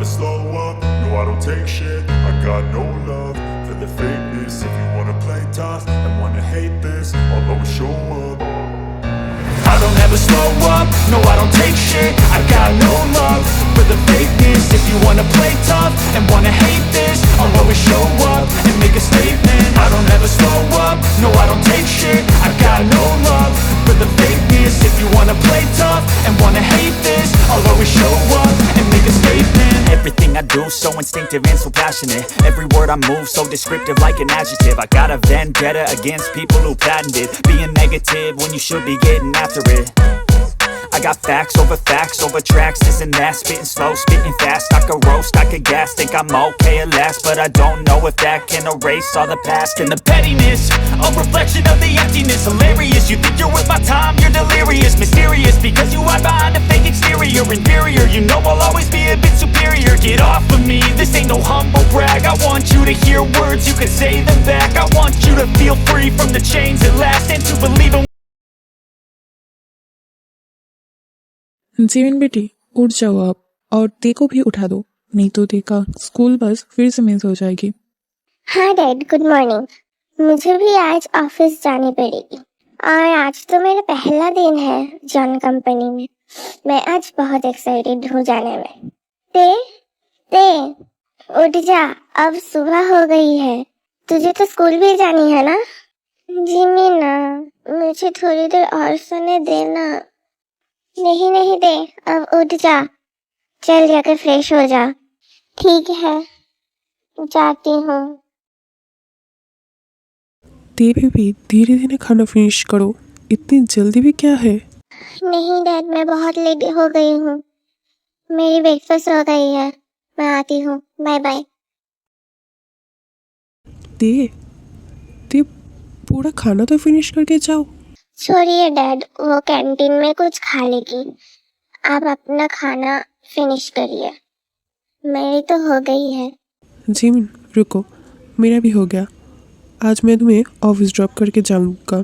slow up, no I don't take shit. I got no love for the fakeness. If you wanna play tough and wanna hate this, I'll always show up. I don't ever slow up, no I don't take shit. I got no love for the fakeness. If you wanna play tough and wanna hate this, I'll always show up and make a statement. I don't ever slow up, no I don't take shit. I got no love for the fakeness. If you wanna play tough and wanna hate this, I'll always show up and make a statement. Everything I do so instinctive and so passionate. Every word I move so descriptive like an adjective. I got a vendetta against people who patented being negative when you should be getting after it. I got facts over tracks, this and that. Spitting slow, spitting fast. I could roast, I could gas. Think I'm okay at last, but I don't know if that can erase all the past. And the pettiness, a reflection of the emptiness. Hilarious, you think you're worth my time, you're delirious. Mysterious, because you hide behind a fake exterior. Inferior, you know I'll always be a bit superior. Get off of me, this ain't no humble brag. I want you to hear words, you can say them back. I want you to feel free from the chains at last, and to believe in जीवन बेटी उठ जाओ आप, और देखो भी उठा दो, नहीं तो देखा स्कूल बस फिर से मिस हो जाएगी। हाँ डैड, गुड मॉर्निंग। मुझे भी आज ऑफिस जानी पड़ेगी और आज तो मेरा पहला दिन है जॉन कंपनी में। मैं आज बहुत एक्साइटेड हूँ जाने में। ते ते उठ जा, अब सुबह हो गई है। तुझे तो स्कूल भी जानी है ना? जी मीना, मुझे थोड़ी देर और सोने देना। नहीं दे, अब उठ जा, चल जाकर फ्रेश हो जा। ठीक है, जाती हूँ। देवी भी धीरे धीरे खाना फिनिश करो, इतनी जल्दी भी क्या है? नहीं डैड, मैं बहुत लेट हो गई हूँ। मेरी ब्रेकफास्ट हो गई है, मैं आती हूँ। Bye bye. दे पूरा खाना तो फिनिश करके जाओ। छोड़िए डैड, वो कैंटीन में कुछ खा लेगी। आप अपना खाना फिनिश करिए, मेरी तो हो गई है। जीवन रुको, मेरा भी हो गया। आज मैं तुम्हें ऑफिस ड्रॉप करके जाऊंगा।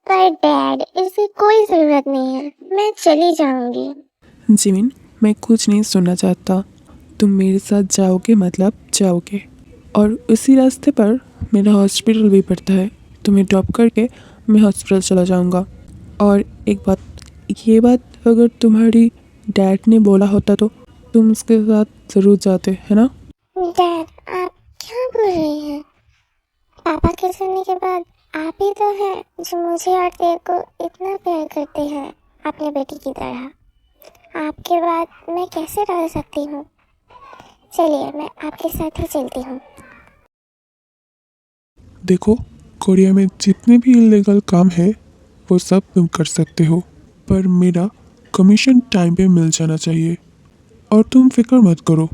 पर डैड, इसकी कोई जरूरत नहीं है, मैं चली जाऊंगी। जीवन, मैं कुछ नहीं सुनना चाहता। तुम मेरे साथ जाओगे मतलब जाओगे, और उसी रास्ते पर मेरा हॉस्पिटल भी पड़ता है। तुम्हें ड्रॉप करके मैं हॉस्पिटल चला जाऊंगा। और एक बात, ये बात अगर तुम्हारी डैड ने बोला होता तो तुम उसके साथ ज़रूर जाते, है ना? डैड, आप क्या बोल रही हैं? पापा के सुनने के बाद आप ही तो हैं जो मुझे और तेरे को इतना प्यार करते हैं अपने बेटी की तरह। आपके बाद मैं कैसे रह सकती हूँ? चलिए, मैं आपके साथ ही चलती हूँ। देखो, कोरिया में जितने भी इलीगल काम है वो सब तुम कर सकते हो, पर मेरा कमीशन टाइम पे मिल जाना चाहिए। और तुम फिक्र मत करो,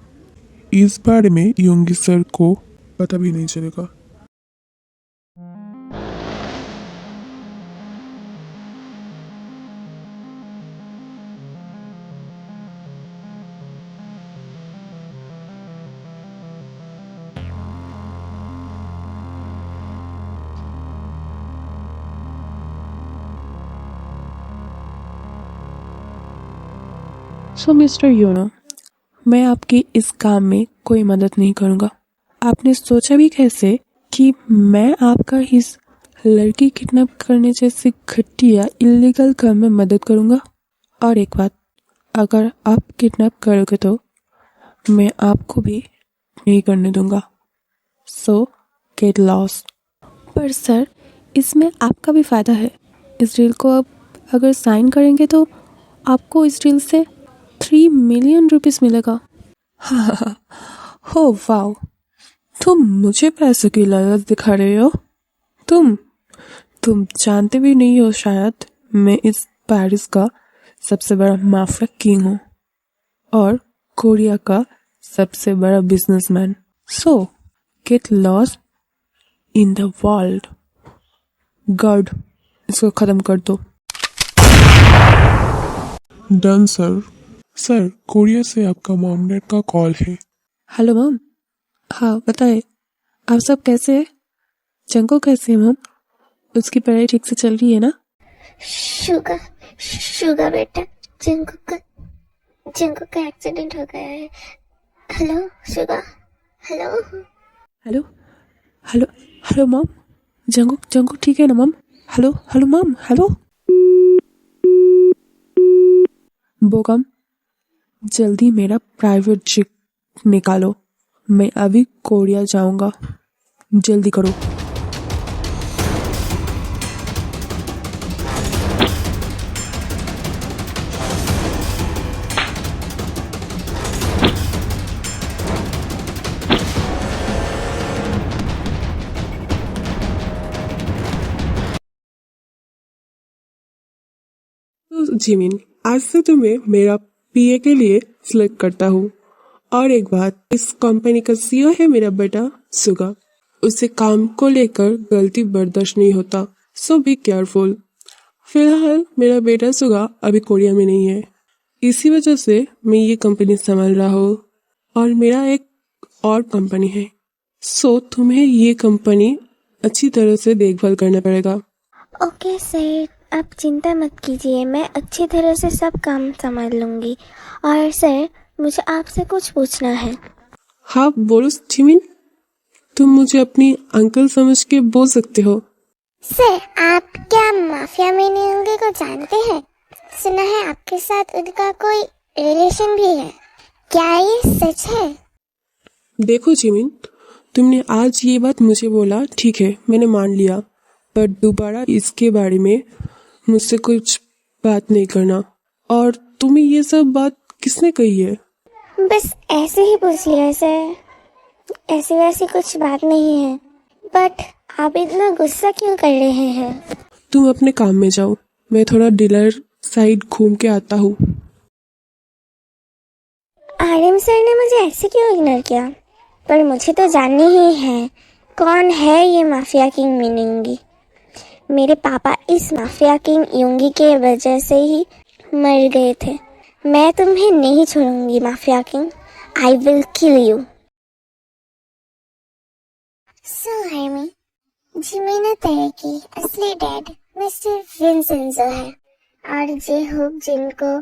इस बारे में योंगी सर को पता भी नहीं चलेगा। सो मिस्टर यूनो, मैं आपकी इस काम में कोई मदद नहीं करूँगा। आपने सोचा भी कैसे कि मैं आपका इस लड़की किडनैप करने जैसी घटिया इलीगल काम में मदद करूँगा? और एक बात, अगर आप किडनैप करोगे तो मैं आपको भी नहीं करने दूँगा। सो गेट लॉस्ट। पर सर, इसमें आपका भी फ़ायदा है। इस डील को अब अगर साइन करेंगे तो आपको इस डील से 3 मिलियन रुपीस मिलेगा। हो वाओ, तुम मुझे पैसे की लालच दिखा रहे हो। तुम जानते भी नहीं हो शायद, मैं इस पेरिस का सबसे बड़ा माफिया किंग हूँ और कोरिया का सबसे बड़ा businessman. So get lost in the world. God, इसको खत्म कर दो। Done sir. सर, कोरिया से आपका मॉम डैड का कॉल है। Hello ma'am. हाँ बताए, आप सब कैसे हैं? जंको कैसे है मैम? उसकी पढ़ाई ठीक से चल रही है ना? शुगर बेटा, जिंकू का एक्सीडेंट हो गया है। Hello Suga, hello. Hello hello hello mom, जंगू जंगू ठीक है ना mom? Hello hello mom, hello. बोगम, जल्दी मेरा प्राइवेट जेट निकालो, मैं अभी कोरिया जाऊंगा, जल्दी करो। तो जिमिन, आज से तुम्हें मेरा पीए के लिए सिलेक्ट करता हूँ। और एक बात, इस कंपनी का सीईओ है मेरा बेटा सुगा। उसे काम को लेकर गलती बर्दाश्त नहीं होता, सो बी केयरफुल। फिलहाल मेरा बेटा सुगा अभी कोरिया में नहीं है, इसी वजह से मैं ये कंपनी संभाल रहा हूँ। और मेरा एक और कंपनी है, सो तुम्हें ये कंपनी अच्छी तरह से देखभाल करना पड़ेगा। ओके सर, आप चिंता मत कीजिए, मैं अच्छी तरह से सब काम संभाल लूँगी। और सर, मुझे आपसे कुछ पूछना है। हाँ बोलो जिमिन, तुम मुझे अपनी अंकल समझ के बोल सकते हो। सर, आप क्या माफिया मिनियोंगे को जानते हैं? सुना है आपके साथ उनका कोई रिलेशन भी है, क्या ये सच है? देखो जिमिन, तुमने आज ये बात मुझे बोला, ठीक है मैंने मान लिया, पर दोबारा इसके बारे में मुझसे कुछ बात नहीं करना। और तुम्हें ये सब बात किसने कही है? बस ऐसे ही पूछ लिया सर, ऐसी वैसी कुछ बात नहीं है। बट आप इतना गुस्सा क्यों कर रहे हैं? तुम अपने काम में जाओ, मैं थोड़ा डीलर साइड घूम के आता हूँ। आरएम सर ने मुझे ऐसे क्यों इग्नोर किया? पर मुझे तो जाननी ही है, कौन है ये माफिया किंग मिनिंगी। मेरे पापा इस माफिया किंग युंगी के वजह से ही मर गए थे। मैं तुम्हें नहीं छोड़ूंगी mafia king, I will kill you. So army, Jimin तेरे की असली डैड मिस्टर विंसेंजो है, और जे होप जिनको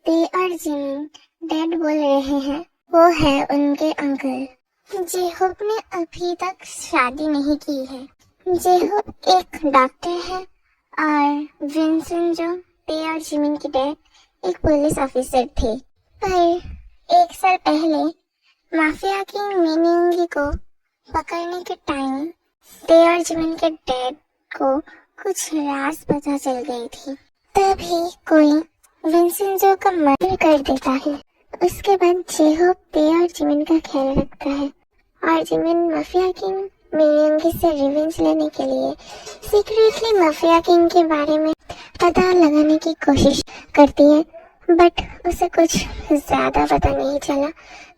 ते और जिमिन डैड बोल रहे हैं वो है उनके अंकल। जे होप ने अभी तक शादी नहीं की है। जे होप एक डॉक्टर है और विंसेंजो ते और जिमिन की डैड एक पुलिस ऑफिसर थे। पर एक साल पहले माफिया किंग मिनिंगी को पकड़ने के टाइम ते और जिमिन के डैड को कुछ राज पता चल गई थी। तभी कोई विंसेंजो का मर्डर कर देता है। उसके बाद जेहोप ते और जिमिन का ख्याल रखता है, और जिमिन माफिया किंग मिनिंगी से रिवेंज लेने के लिए सीक्रेटली माफिया किंग के बारे में पता लगाने की कोशिश करती है। बट उसे कुछ ज्यादा पता नहीं चला,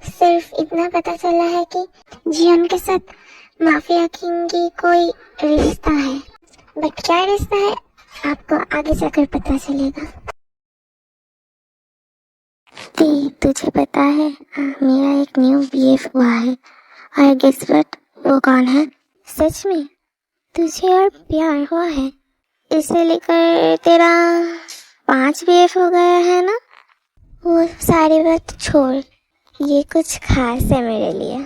सिर्फ इतना पता चला है कि जियन के साथ माफिया किंग की कोई रिश्ता है। बट क्या रिश्ता है आपको आगे जाकर पता चलेगा। तुझे पता है मेरा एक न्यू बीएफ हुआ है, और गेस व्हाट, वो कौन है? सच में तुझे और प्यार हुआ है? इसे लेकर तेरा 5 बीएफ हो गया है ना? वो सारी बात छोड़, ये कुछ खास है मेरे लिए।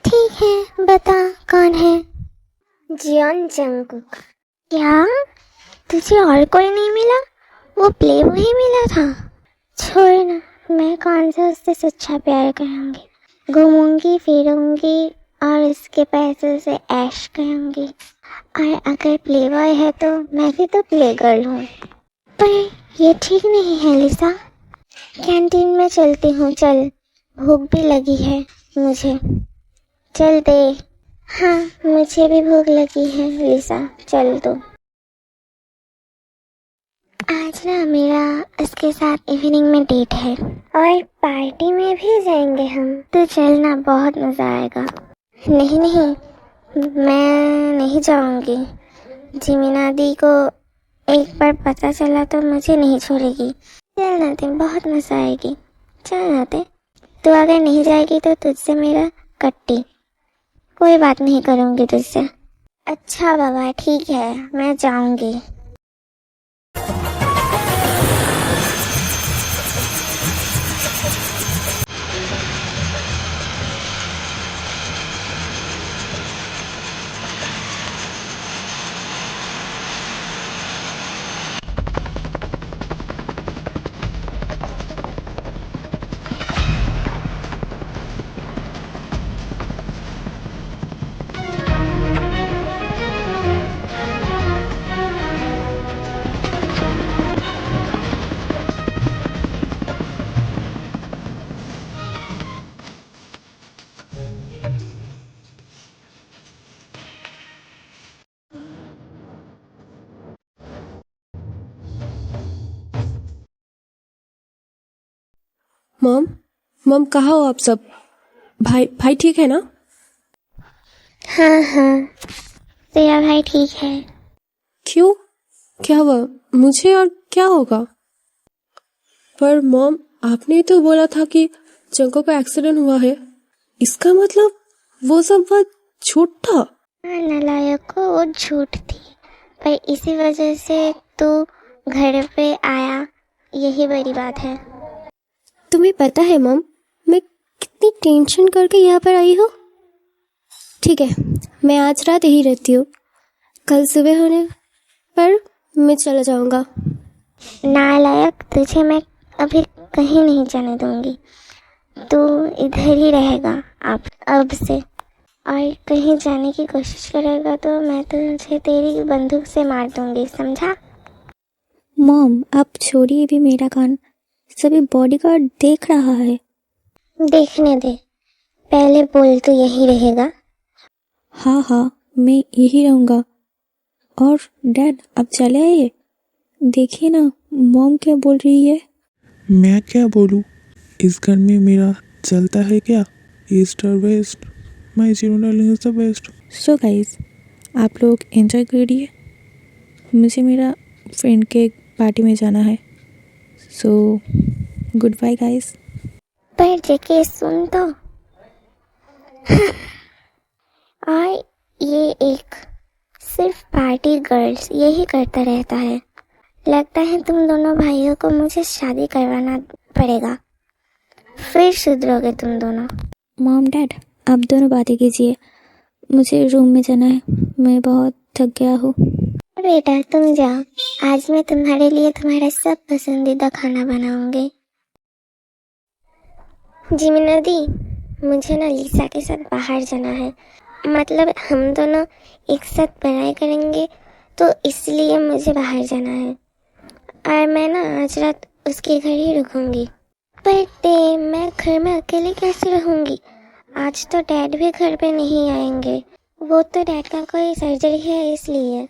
ठीक है, बता कौन है? Jeon Jungkook. क्या तुझे और कोई नहीं मिला? वो प्लेबॉय ही मिला था? छोड़ ना, मैं कौन सा उससे सच्चा प्यार करूँगी। घूमूंगी फिरूंगी और इसके पैसे से ऐश करूँगी। और अगर प्लेबॉय है तो मैं भी तो प्ले गर्ल हूँ। पर ये ठीक नहीं है लिसा। कैंटीन में चलती हूँ, चल, भूख भी लगी है मुझे, चल दे। हाँ मुझे भी भूख लगी है लिसा, चल दो। आज ना मेरा उसके साथ इवनिंग में डेट है, और पार्टी में भी जाएंगे हम, तो चलना, बहुत मजा आएगा। नहीं नहीं, मैं नहीं जाऊंगी। जिमिना दी को एक बार पता चला तो मुझे नहीं छोड़ेगी। चल नाते, बहुत मजा आएगी, चल नाते। तू अगर नहीं जाएगी तो तुझसे मेरा कट्टी, कोई बात नहीं करूंगी तुझसे। अच्छा बाबा ठीक है, मैं जाऊंगी। मॉम मॉम कहाँ हो आप सब? भाई भाई ठीक है ना? हाँ हाँ, तेरा भाई ठीक है। क्यों? क्या हुआ? मुझे और क्या होगा? पर मॉम आपने तो बोला था कि जंको का एक्सीडेंट हुआ है। इसका मतलब वो सब बात झूठ था। नालायक को वो झूठ थी, पर इसी वजह से तू घर पे आया, यही बड़ी बात है। तुम्हें पता है मॉम, मैं कितनी टेंशन करके यहाँ पर आई हूँ। ठीक है, मैं आज रात यही रहती हूँ, कल सुबह होने पर मैं चला जाऊँगा। नालायक, तुझे मैं अभी कहीं नहीं जाने दूंगी। तू इधर ही रहेगा अब से, और कहीं जाने की कोशिश करेगा तो मैं तुझे तेरी बंदूक से मार दूंगी, समझा? मॉम आप छोड़िए भी मेरा कान, सभी बॉडीगार्ड देख रहा है। देखने दे, पहले बोल तू यही रहेगा? हाँ हाँ, मैं यही रहूँगा। और डैड आप चले आइए, देखिए ना मॉम क्या बोल रही है। मैं क्या बोलूँ, इस घर में मेरा चलता है क्या? ईस्ट और west, my zero darling is the best. So guys, आप लोग एंजॉय करिए, मुझे मेरा फ्रेंड के पार्टी में जाना है। So good bye guys. पर जेके सुन तो। और ये एक सिर्फ पार्टी गर्ल्स यही करता रहता है। लगता है तुम दोनों भाइयों को मुझे शादी करवाना पड़ेगा, फिर सुधरोगे तुम दोनों। मॉम डैड आप दोनों बातें कीजिए, मुझे रूम में जाना है, मैं बहुत थक गया हूँ। बेटा तुम जाओ, आज मैं तुम्हारे लिए तुम्हारा सब पसंदीदा खाना बनाऊंगी। जिमिना दी, मुझे ना लिसा के साथ बाहर जाना है, मतलब हम दोनों एक साथ पढ़ाई करेंगे, तो इसलिए मुझे बाहर जाना है। और मैं ना आज रात उसके घर ही रुकूंगी। पर मैं घर में अकेले कैसे रहूंगी? आज तो डैड भी घर पे नहीं आएंगे, वो तो डैड का कोई सर्जरी है इसलिए।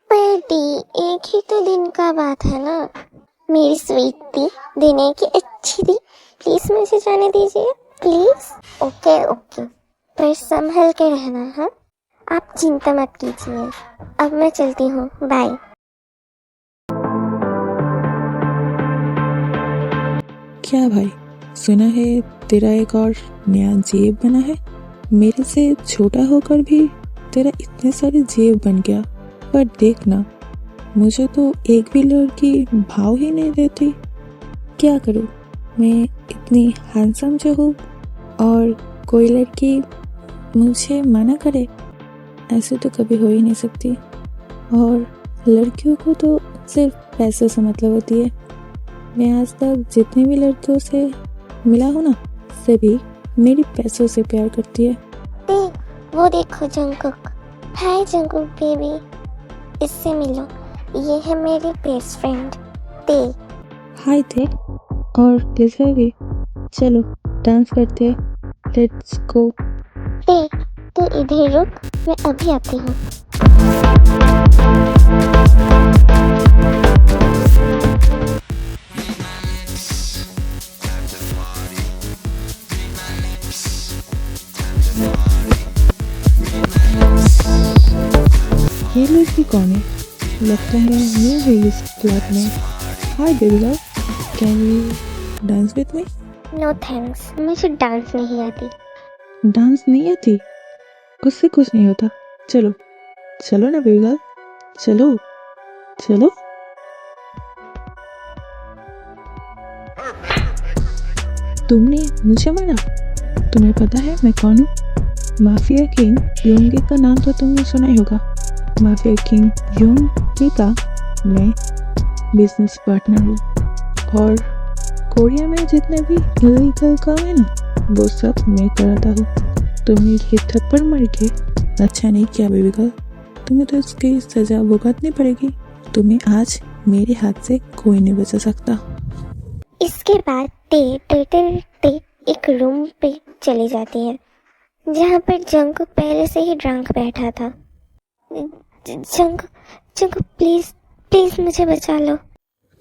पर एक ही तो दिन का बात है ना। मेरी स्वीट दी, देने की अच्छी दी, प्लीज मुझे जाने दीजिए प्लीज। ओके ओके, पर संभल के रहना। हाँ, आप चिंता मत कीजिए। अब मैं चलती हूँ, बाय। क्या भाई, सुना है तेरा एक और नया जेब बना है। मेरे से छोटा होकर भी तेरा इतने सारे जेब बन गया। पर देखना, मुझे तो एक भी लड़की भाव ही नहीं देती। क्या करूँ, मैं इतनी हैंडसम जो हूँ और कोई लड़की मुझे मना करे, ऐसे तो कभी हो ही नहीं सकती। और लड़कियों को तो सिर्फ पैसों से मतलब होती है। मैं आज तक जितनी भी लड़कियों से मिला हूँ ना, सभी मेरी पैसों से प्यार करती है। वो देखो जंकुक। हाय जंकुक बेबी, इससे मिलो, ये है मेरी बेस्ट फ्रेंड ते। हाय थे, और लिसा भी। चलो डांस करते हैं, लेट्स गो। ते, तू इधर रुक, मैं अभी आती हूँ। ये लड़की कौन है? लगता है न्यू है इस क्लब में। Hi baby girl, can you dance with me? No thanks, मुझे डांस नहीं आती। डांस नहीं आती? उससे कुछ नहीं होता। चलो चलो ना बेबी गर्ल, चलो चलो। तुमने मुझे माना? तुम्हें पता है मैं कौन हूँ? माफिया किंग योंगी का नाम तो तुमने सुना ही होगा। माफिया किंग योंगी का मैं बिजनेस पार्टनर हूँ, और कोरिया में जितने भी इलीगल काम है ना, वो सब मैं कराता हूँ। तुम्हें ये थप्पड़ मार के अच्छा नहीं किया बेबी गर्ल, तुम्हें तो इसकी सजा भुगतनी पड़ेगी। तुम्हें आज मेरे हाथ से कोई नहीं बचा सकता। इसके बाद ते एक रूम पे चली जाती है, जहाँ पर जंकुक पहले से ही ड्रंक बैठा था। जंकुक प्लीज मुझे बचा लो।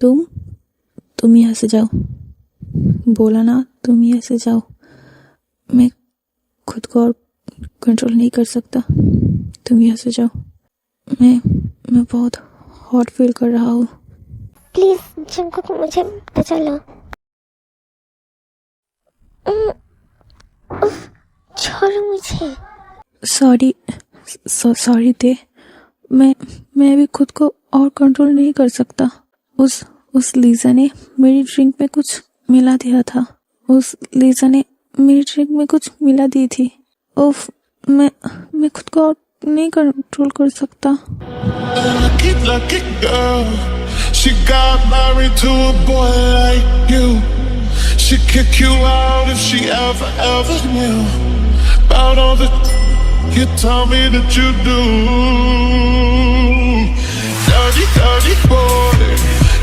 तुम यहाँ से जाओ, बोला ना तुम यहाँ से जाओ। मैं खुद को और कंट्रोल नहीं कर सकता। तुम यहाँ से जाओ। मैं बहुत हॉट फील कर रहा हूँ। प्लीज जंकुक, मुझे बचा लो। उफ, छोड़ो मुझे। सॉरी ते। मैं भी खुद को और कंट्रोल नहीं कर सकता। उस लीजा ने मेरी ड्रिंक में कुछ मिला दिया था। उस लीजा ने मेरी ड्रिंक में कुछ मिला दी थी। उफ, मैं खुद को और नहीं कंट्रोल कर सकता। Lucky girl, she got married to a boy like you. She'd kick you out if she ever knew about all the you tell me that you do. Dirty boy,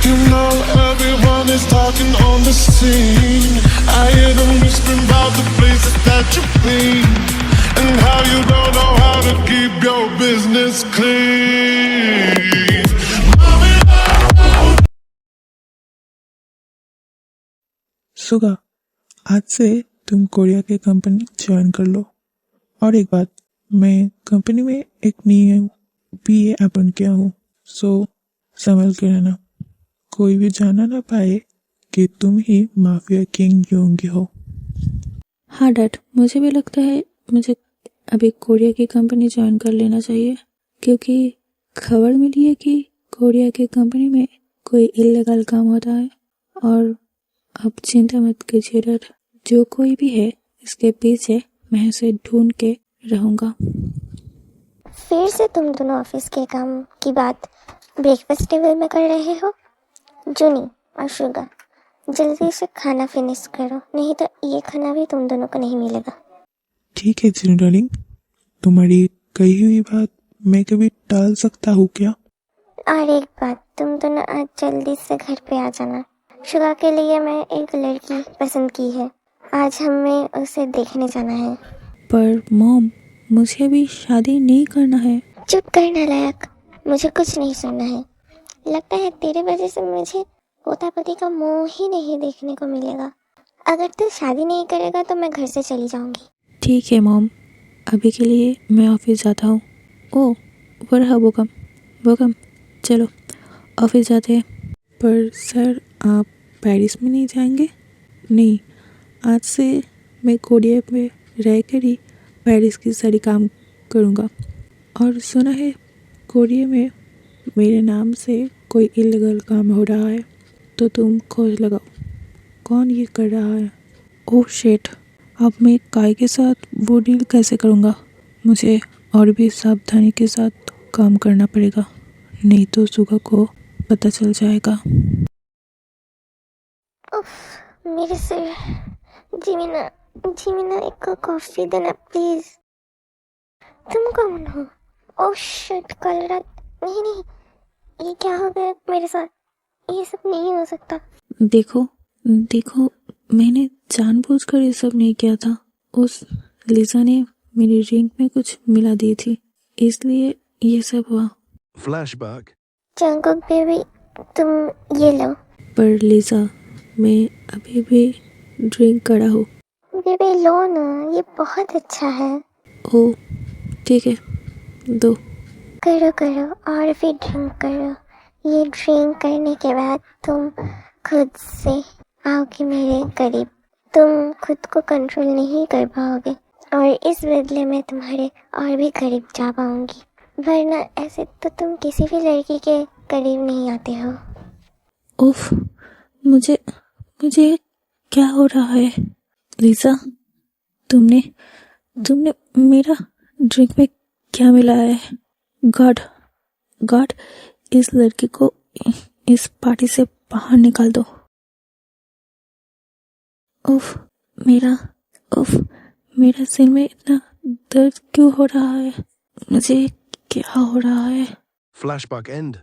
you know everyone is talking on the scene. I hear them whispering about the places that you've been and how you don't know how to keep your business clean. सुगा, आज से तुम Korea के company join कर लो। और एक बात, मैं company में एक न्यू बीए अपॉइंट किया हूँ, सो संभल के रहना। कोई भी जाना ना पाए कि तुम ही माफिया किंग योंगी हो। हाँ डैड, मुझे भी लगता है मुझे अभी कोरिया की कंपनी ज्वाइन कर लेना चाहिए, क्योंकि खबर मिली है कि कोरिया की कंपनी में कोई इल्लीगल काम होता है। और अब चिंता मत कीजिए डैड, जो कोई भी है इसके पीछे मैं उसे ढूंढ के रहूँगा। फिर से तुम दोनों ऑफिस के काम की बात ब्रेकफास्ट टेबल में कर रहे हो। जूनी और शुगा, जल्दी से खाना फिनिश करो, नहीं तो ये खाना भी तुम दोनों को नहीं मिलेगा। ठीक है जिनू डार्लिंग, तुम्हारी कही हुई बात मैं कभी टाल सकता हूँ क्या? और एक बात, तुम दोनों आज जल्दी से घर पे आ जाना। शुगा के लिए मैं एक लड़की पसंद की है, आज हमें उसे देखने जाना है। पर मॉम, मुझे अभी शादी नहीं करना है। चुप करना लायक, मुझे कुछ नहीं सुनना है। लगता है तेरे वजह से मुझे पोता पोती का मुंह ही नहीं देखने को मिलेगा। अगर तू शादी नहीं करेगा तो मैं घर से चली जाऊंगी। ठीक है मॉम, अभी के लिए मैं ऑफिस जाता हूँ। ओह, वो रहा बोकम, चलो ऑफिस जाते हैं। पर सर, आप पेरिस में नहीं जाएंगे? नहीं, आज से मैं कोरिया में रहकर ही पेरिस की सारी काम करूँगा। और सुना है कोरिया में मेरे नाम से कोई इल्लीगल काम हो रहा है, तो तुम खोज लगाओ कौन ये कर रहा है। ओह शिट, अब मैं काय के साथ वो डील कैसे करूँगा? मुझे और भी सावधानी के साथ काम करना पड़ेगा, नहीं तो सुगा को पता चल जाएगा। उफ, मेरे सिर। जीमिना एक कॉफी देना प्लीज। तुम कौन हो? ओह शिट, कल रात। नहीं, ये क्या हो गया मेरे साथ? ये सब नहीं हो सकता। देखो, मैंने जानबूझकर ये सब नहीं किया था। उस लिजा ने मेरी ड्रिंक में कुछ मिला दी थी, इसलिए ये सब हुआ। Flashback. जंकुक बेबी, तुम ये लो। पर लिजा, मैं अभी भी ड्रिंक करा हूँ। बेबी लो ना, ये बहुत अच्छा है। ओह ठीक है, दो। करो और फिर ड्रिंक करो। ये ड्रिंक करने के बाद तुम खुद से आओगे मेरे करीब। तुम खुद को कंट्रोल नहीं कर पाओगे और इस बदले में तुम्हारे और भी करीब जा पाऊंगी, वरना ऐसे तो तुम किसी भी लड़की के करीब नहीं आते हो। उफ, मुझे क्या हो रहा है? लिजा, तुमने मेरा ड्रिंक में क्या मिलाया है? गॉड, इस लड़की को इस पार्टी से बाहर निकाल दो। उफ, मेरा सिर में इतना दर्द क्यों हो रहा है? मुझे क्या हो रहा है? Flashback end.